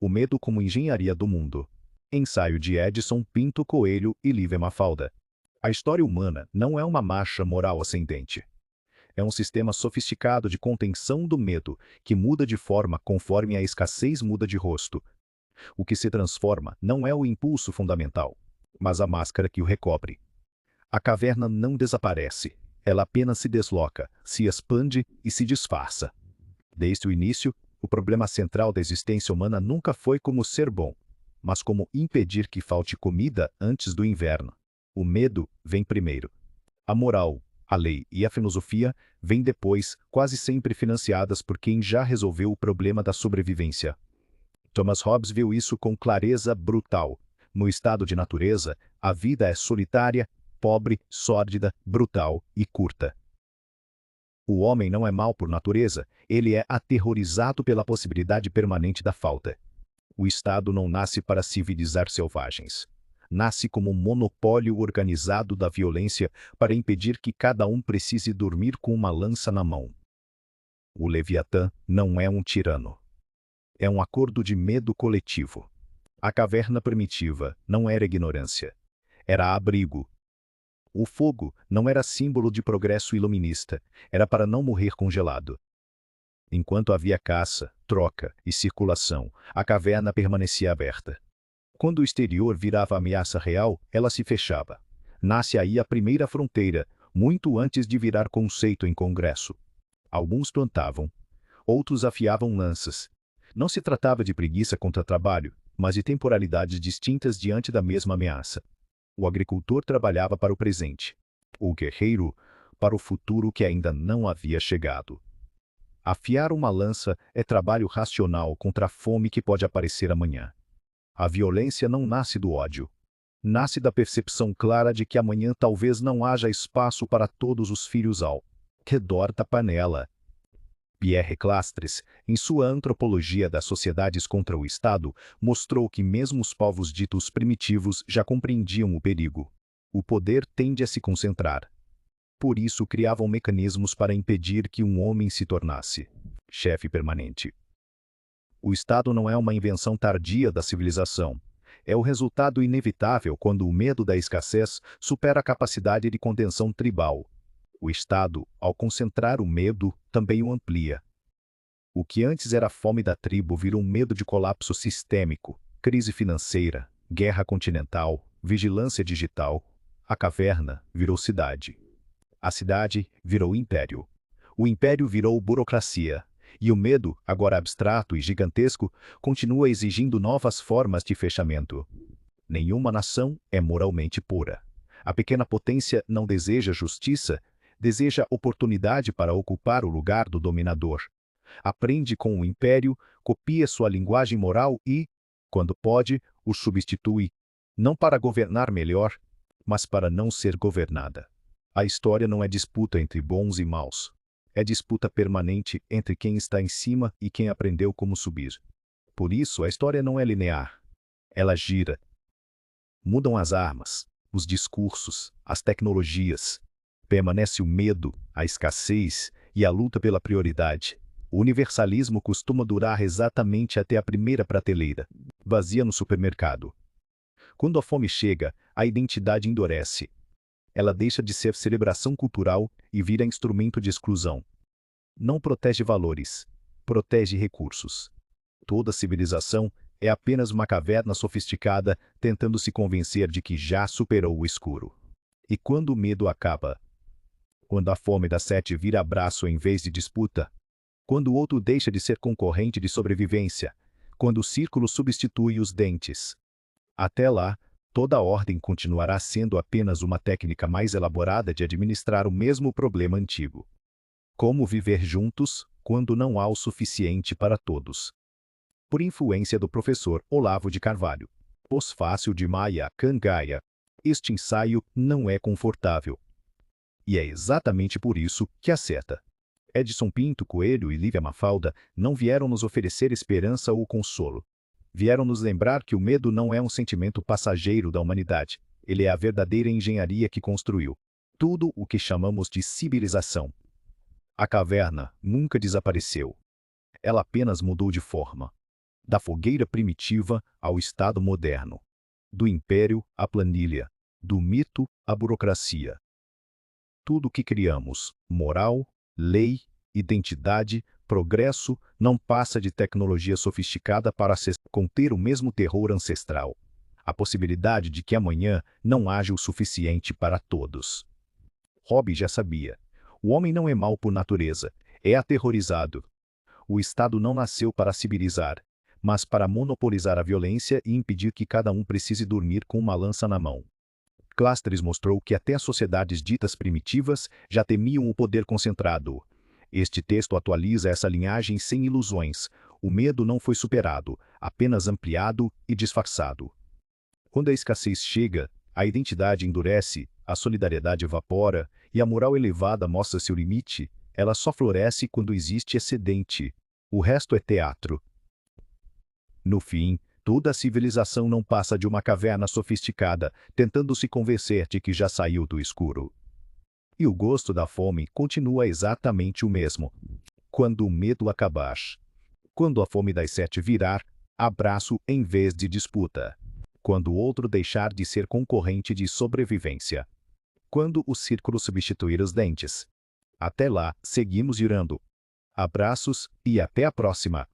O medo como engenharia do mundo. Ensaio de Edson Pinto Coelho e Lívia Mafalda. A história humana não é uma marcha moral ascendente. É um sistema sofisticado de contenção do medo, que muda de forma conforme a escassez muda de rosto. O que se transforma não é o impulso fundamental, mas a máscara que o recobre. A caverna não desaparece, ela apenas se desloca, se expande e se disfarça. Desde o início, o problema central da existência humana nunca foi como ser bom, mas como impedir que falte comida antes do inverno. O medo vem primeiro. A moral, a lei e a filosofia vêm depois, quase sempre financiadas por quem já resolveu o problema da sobrevivência. Thomas Hobbes viu isso com clareza brutal. No estado de natureza, a vida é solitária, pobre, sórdida, brutal e curta. O homem não é mau por natureza, ele é aterrorizado pela possibilidade permanente da falta. O Estado não nasce para civilizar selvagens. Nasce como um monopólio organizado da violência para impedir que cada um precise dormir com uma lança na mão. O Leviatã não é um tirano. É um acordo de medo coletivo. A caverna primitiva não era ignorância. Era abrigo. O fogo não era símbolo de progresso iluminista, era para não morrer congelado. Enquanto havia caça, troca e circulação, a caverna permanecia aberta. Quando o exterior virava ameaça real, ela se fechava. Nasce aí a primeira fronteira, muito antes de virar conceito em congresso. Alguns plantavam, outros afiavam lanças. Não se tratava de preguiça contra trabalho, mas de temporalidades distintas diante da mesma ameaça. O agricultor trabalhava para o presente. O guerreiro, para o futuro que ainda não havia chegado. Afiar uma lança é trabalho racional contra a fome que pode aparecer amanhã. A violência não nasce do ódio. Nasce da percepção clara de que amanhã talvez não haja espaço para todos os filhos ao redor da panela. Pierre Clastres, em sua Antropologia das Sociedades contra o Estado, mostrou que mesmo os povos ditos primitivos já compreendiam o perigo. O poder tende a se concentrar. Por isso criavam mecanismos para impedir que um homem se tornasse chefe permanente. O Estado não é uma invenção tardia da civilização. É o resultado inevitável quando o medo da escassez supera a capacidade de contenção tribal. O Estado, ao concentrar o medo, também o amplia. O que antes era a fome da tribo virou um medo de colapso sistêmico, crise financeira, guerra continental, vigilância digital. A caverna virou cidade. A cidade virou império. O império virou burocracia. E o medo, agora abstrato e gigantesco, continua exigindo novas formas de fechamento. Nenhuma nação é moralmente pura. A pequena potência não deseja justiça, deseja oportunidade para ocupar o lugar do dominador. Aprende com o império, copia sua linguagem moral e, quando pode, o substitui, não para governar melhor, mas para não ser governada. A história não é disputa entre bons e maus. É disputa permanente entre quem está em cima e quem aprendeu como subir. Por isso, a história não é linear. Ela gira. Mudam as armas, os discursos, as tecnologias. Permanece o medo, a escassez e a luta pela prioridade. O universalismo costuma durar exatamente até a primeira prateleira, vazia no supermercado. Quando a fome chega, a identidade endurece. Ela deixa de ser celebração cultural e vira instrumento de exclusão. Não protege valores, protege recursos. Toda civilização é apenas uma caverna sofisticada tentando se convencer de que já superou o escuro. E quando o medo acaba? Quando a fome da sede vira abraço em vez de disputa? Quando o outro deixa de ser concorrente de sobrevivência? Quando o círculo substitui os dentes? Até lá, toda a ordem continuará sendo apenas uma técnica mais elaborada de administrar o mesmo problema antigo. Como viver juntos, quando não há o suficiente para todos? Por influência do professor Olavo de Carvalho. Pós-fácil de Maia Cangaia. Este ensaio não é confortável. E é exatamente por isso que acerta. Edson Pinto Coelho e Lívia Mafalda não vieram nos oferecer esperança ou consolo. Vieram nos lembrar que o medo não é um sentimento passageiro da humanidade. Ele é a verdadeira engenharia que construiu tudo o que chamamos de civilização. A caverna nunca desapareceu. Ela apenas mudou de forma. Da fogueira primitiva ao Estado moderno. Do império à planilha. Do mito à burocracia. Tudo o que criamos, moral, lei, identidade, progresso, não passa de tecnologia sofisticada para conter o mesmo terror ancestral. A possibilidade de que amanhã não haja o suficiente para todos. Hobbes já sabia. O homem não é mau por natureza, é aterrorizado. O Estado não nasceu para civilizar, mas para monopolizar a violência e impedir que cada um precise dormir com uma lança na mão. Clístenes mostrou que até as sociedades ditas primitivas já temiam o poder concentrado. Este texto atualiza essa linhagem sem ilusões. O medo não foi superado, apenas ampliado e disfarçado. Quando a escassez chega, a identidade endurece, a solidariedade evapora e a moral elevada mostra seu limite. Ela só floresce quando existe excedente. O resto é teatro. No fim, toda a civilização não passa de uma caverna sofisticada, tentando se convencer de que já saiu do escuro. E o gosto da fome continua exatamente o mesmo. Quando o medo acabar. Quando a fome das 7 virar, abraço em vez de disputa. Quando o outro deixar de ser concorrente de sobrevivência. Quando o círculo substituir os dentes. Até lá, seguimos girando. Abraços e até a próxima!